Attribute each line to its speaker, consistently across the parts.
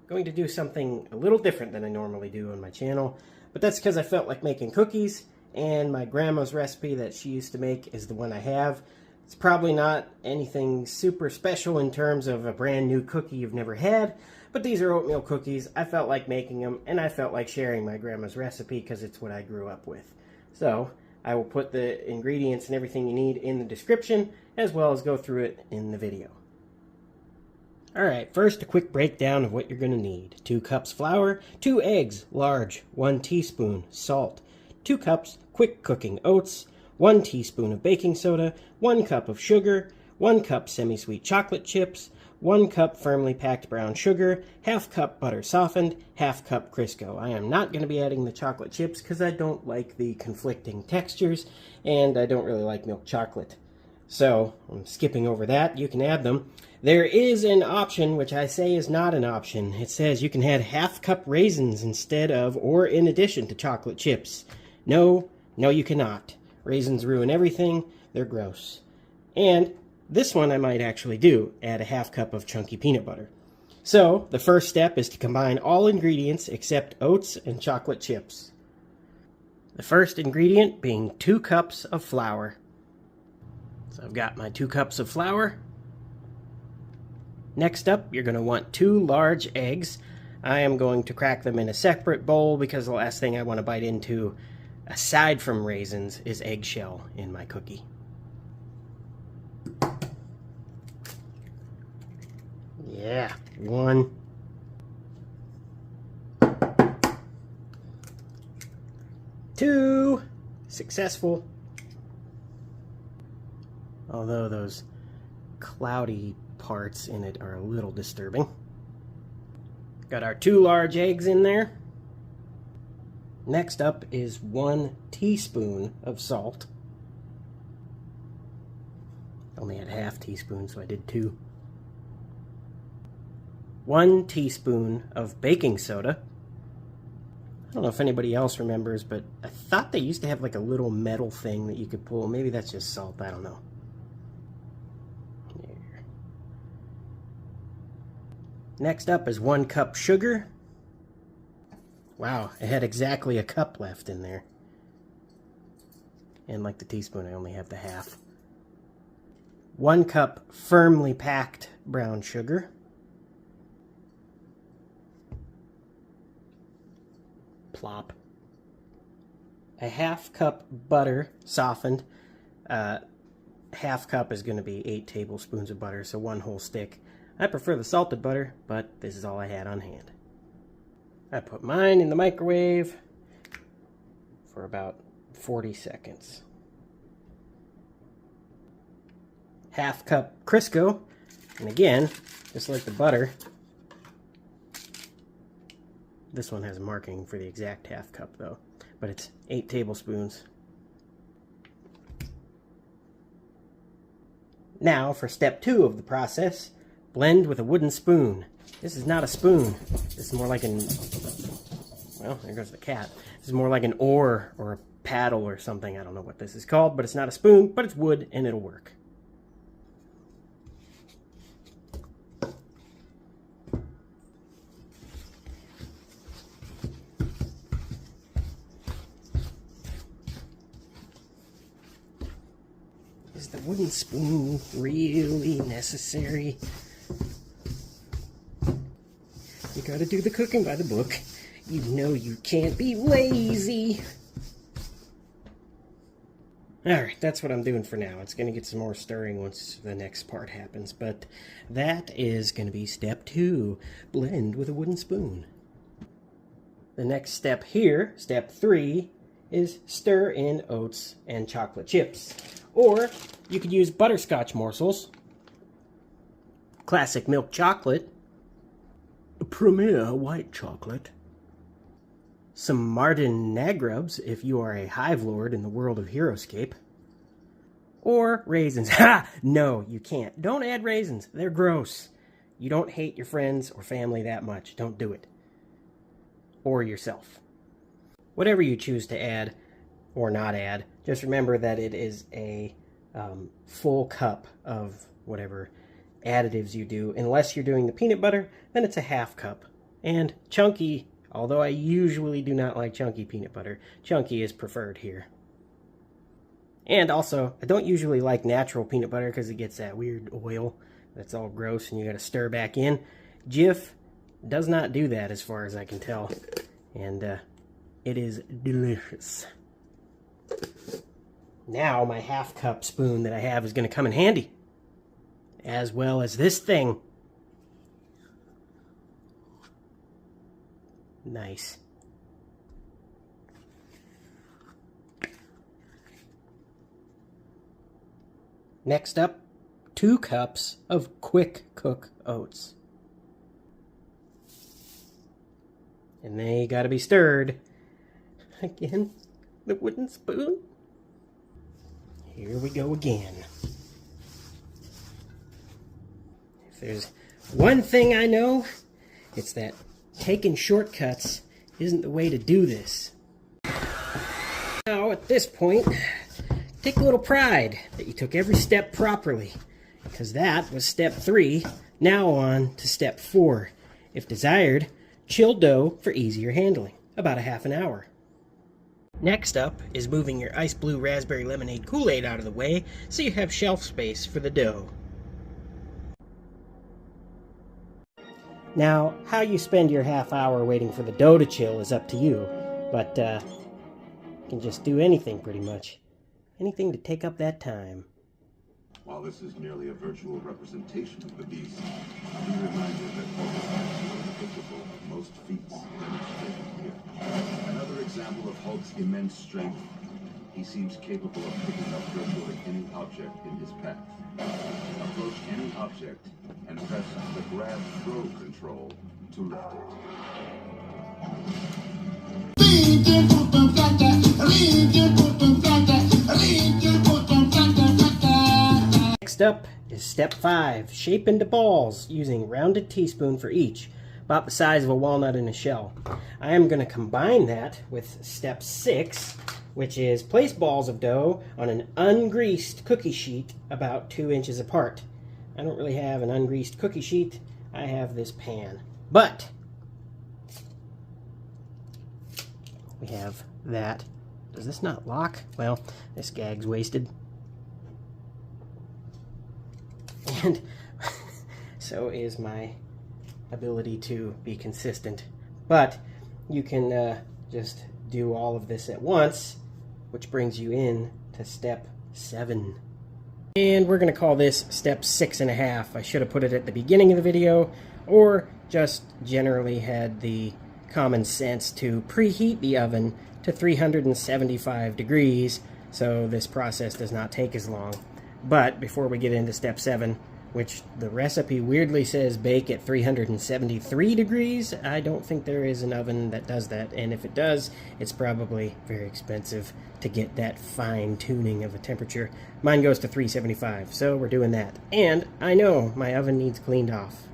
Speaker 1: going to do something a little different than I normally do on my channel, but that's because I felt like making cookies, and my grandma's recipe that she used to make is the one I have. It's probably not anything super special in terms of a brand new cookie you've never had, but these are oatmeal cookies. I felt like making them, and I felt like sharing my grandma's recipe because it's what I grew up with. So I will put the ingredients and everything you need in the description, as well as go through it in the video. Alright, first a quick breakdown of what you're going to need. 2 cups flour, 2 eggs, large, 1 teaspoon salt, 2 cups quick cooking oats, 1 teaspoon of baking soda, 1 cup of sugar, 1 cup semi-sweet chocolate chips, 1 cup firmly packed brown sugar, ½ cup butter softened, ½ cup Crisco. I am not going to be adding the chocolate chips because I don't like the conflicting textures, and I don't really like milk chocolate. So, I'm skipping over that. You can add them. There is an option, which I say is not an option. It says you can add ½ cup raisins instead of or in addition to chocolate chips. No, you cannot. Raisins ruin everything. They're gross. And this one I might actually do. Add a ½ cup of chunky peanut butter. So, the first step is to combine all ingredients except oats and chocolate chips. The first ingredient being 2 cups of flour. So I've got my 2 cups of flour. Next up, you're going to want 2 large eggs. I am going to crack them in a separate bowl because the last thing I want to bite into, aside from raisins, is eggshell in my cookie. Yeah, 1. 2. Successful. Although those cloudy parts in it are a little disturbing. Got our 2 large eggs in there. Next up is 1 teaspoon of salt. Only had ½ teaspoon, so I did 2. 1 teaspoon of baking soda. I don't know if anybody else remembers, but I thought they used to have like a little metal thing that you could pull. Maybe that's just salt, I don't know. Next up is 1 cup sugar. Wow, I had exactly a cup left in there. And like the teaspoon, I only have the ½ 1 cup firmly packed brown sugar. Plop. A ½ cup butter softened. ½ cup is going to be 8 tablespoons of butter, so 1 whole stick. I prefer the salted butter, but this is all I had on hand. I put mine in the microwave for about 40 seconds. ½ cup Crisco, and again, just like the butter, this one has a marking for the exact ½ cup though, but it's 8 tablespoons. Now for step 2 of the process. Blend with a wooden spoon. This is not a spoon. This is more like an... Well, there goes the cat. This is more like an oar or a paddle or something. I don't know what this is called, but it's not a spoon, but it's wood and it'll work. Is the wooden spoon really necessary? You gotta do the cooking by the book. You know you can't be lazy. Alright, that's what I'm doing for now. It's gonna get some more stirring once the next part happens, but that is gonna be step 2. Blend with a wooden spoon. The next step here, step 3, is stir in oats and chocolate chips. Or you could use butterscotch morsels, classic milk chocolate, Premier white chocolate, some Martin Nagrubs if you are a hive lord in the world of Heroscape, or raisins. Ha! No, you can't. Don't add raisins. They're gross. You don't hate your friends or family that much. Don't do it. Or yourself. Whatever you choose to add or not add, just remember that it is a full cup of whatever additives you do. Unless you're doing the peanut butter, then it's a ½ cup. And chunky, although I usually do not like chunky peanut butter, chunky is preferred here. And also, I don't usually like natural peanut butter because it gets that weird oil that's all gross and you gotta stir back in. Jif does not do that as far as I can tell. And it is delicious. Now my half cup spoon that I have is gonna come in handy. As well as this thing. Nice. Next up, 2 cups of quick cook oats. And they gotta be stirred. Again, the wooden spoon. Here we go again. If there's one thing I know, it's that taking shortcuts isn't the way to do this. Now, at this point, take a little pride that you took every step properly, because that was step 3. Now on to step 4. If desired, chill dough for easier handling, about a half an hour. Next up is moving your ice blue raspberry lemonade Kool-Aid out of the way so you have shelf space for the dough. Now, how you spend your half hour waiting for the dough to chill is up to you, but you can just do anything pretty much. Anything to take up that time.
Speaker 2: While this is merely a virtual representation of the beast, be reminded that what is actually capable of most feats demonstrated here. Another example of Hulk's immense strength. He seems capable of picking up virtually any object in his path. Approach any object and press the grab throw control to lift it.
Speaker 1: Next up is step 5, shape into balls using rounded teaspoon for each, about the size of a walnut in a shell. I am going to combine that with step 6, which is place balls of dough on an ungreased cookie sheet about 2 inches apart. I don't really have an ungreased cookie sheet, I have this pan. But we have that. Does this not lock? Well, this gag's wasted. And so is my ability to be consistent. But you can just do all of this at once, which brings you in to step 7. And we're going to call this step 6.5. I should have put it at the beginning of the video, or just generally had the common sense to preheat the oven to 375 degrees, so this process does not take as long. But before we get into step 7, which the recipe weirdly says bake at 373 degrees, I don't think there is an oven that does that, and if it does, it's probably very expensive to get that fine tuning of a temperature. Mine goes to 375, so we're doing that. And I know my oven needs cleaned off.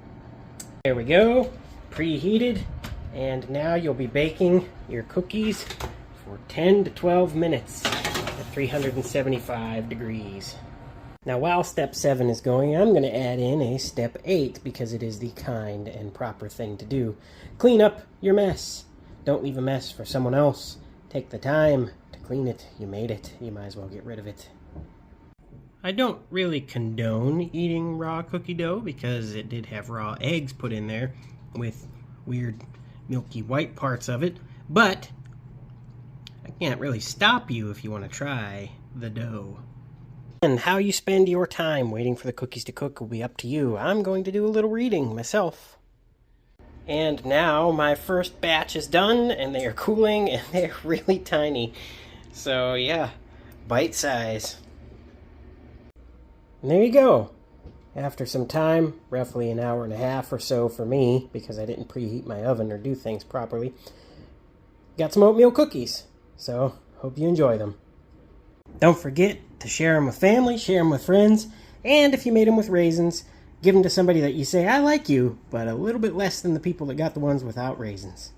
Speaker 1: There we go, preheated, and now you'll be baking your cookies for 10 to 12 minutes at 375 degrees. Now, while step 7 is going, I'm going to add in a step 8 because it is the kind and proper thing to do. Clean up your mess. Don't leave a mess for someone else. Take the time to clean it. You made it. You might as well get rid of it. I don't really condone eating raw cookie dough because it did have raw eggs put in there with weird milky white parts of it, but I can't really stop you if you want to try the dough. And how you spend your time waiting for the cookies to cook will be up to you. I'm going to do a little reading myself. And now my first batch is done, and they are cooling, and they're really tiny. So yeah, bite size. And there you go. After some time, roughly an hour and a half or so for me, because I didn't preheat my oven or do things properly, got some oatmeal cookies. So, hope you enjoy them. Don't forget to share them with family, share them with friends, and if you made them with raisins, give them to somebody that you say, I like you, but a little bit less than the people that got the ones without raisins.